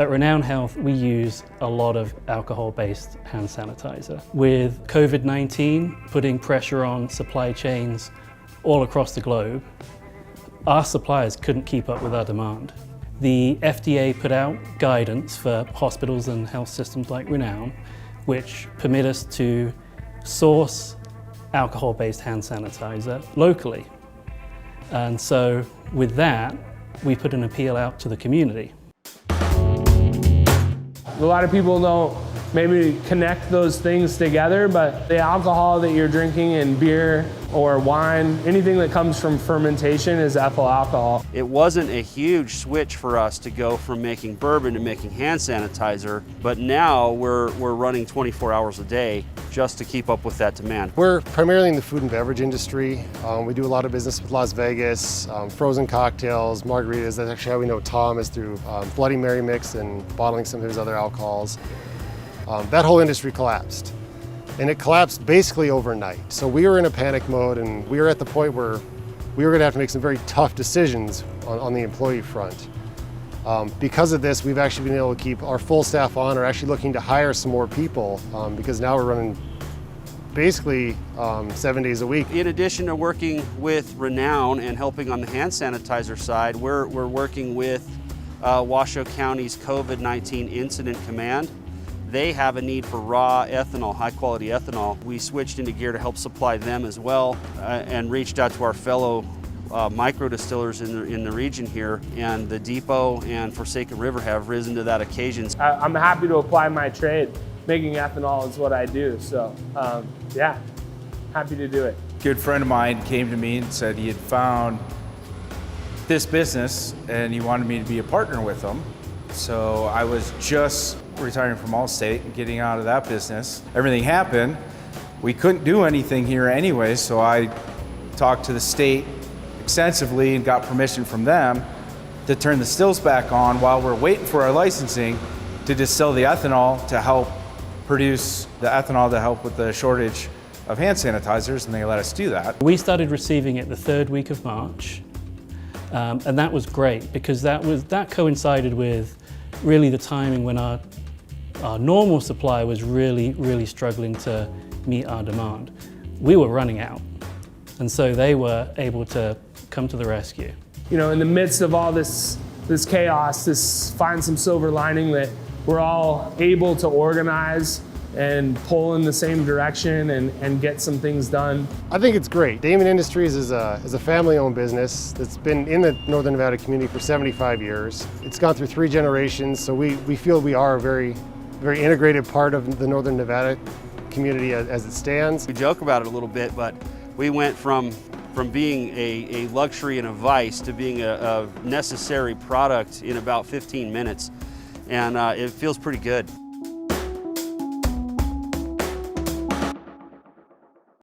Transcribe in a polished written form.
At Renown Health, we use a lot of alcohol-based hand sanitizer. With COVID-19 putting pressure on supply chains all across the globe, our suppliers couldn't keep up with our demand. The FDA put out guidance for hospitals and health systems like Renown, which permit us to source alcohol-based hand sanitizer locally. And so with that, we put an appeal out to the community. A lot of people don't maybe connect those things together, but the alcohol that you're drinking in beer or wine, anything that comes from fermentation is ethyl alcohol. It wasn't a huge switch for us to go from making bourbon to making hand sanitizer, but now we're running 24 hours a day just to keep up with that demand. We're primarily in the food and beverage industry. We do a lot of business with Las Vegas, frozen cocktails, margaritas. That's actually how we know Tom, is through Bloody Mary mix and bottling some of his other alcohols. That whole industry collapsed. And it collapsed basically overnight. So we were in a panic mode, and we were at the point where we were gonna have to make some very tough decisions on the employee front. Because of this, we've actually been able to keep our full staff on, or actually looking to hire some more people, because now we're running basically 7 days a week. In addition to working with Renown and helping on the hand sanitizer side, we're working with Washoe County's COVID-19 Incident Command. They have a need for raw ethanol, high quality ethanol. We switched into gear to help supply them as well, and reached out to our fellow micro distillers in the region here, and the Depot and Forsaken River have risen to that occasion. I'm happy to apply my trade. Making ethanol is what I do, so yeah, happy to do it. A good friend of mine came to me and said he had found this business and he wanted me to be a partner with him. So I was just retiring from Allstate and getting out of that business. Everything happened. We couldn't do anything here anyway, so I talked to the state extensively and got permission from them to turn the stills back on while we're waiting for our licensing to distill the ethanol to help produce the ethanol to help with the shortage of hand sanitizers, and they let us do that. We started receiving it the third week of March, and that was great because that coincided with really the timing when our normal supply was really struggling to meet our demand. We were running out, and so they were able to come to the rescue. You know, in the midst of all this chaos, find some silver lining that we're all able to organize and pull in the same direction and get some things done. I think it's great. Damon Industries is a family-owned business that's been in the Northern Nevada community for 75 years. It's gone through 3 generations, so we feel we are a very integrated part of the Northern Nevada community as it stands. We joke about it a little bit, but we went from being a luxury and a vice to being a necessary product in about 15 minutes, and it feels pretty good.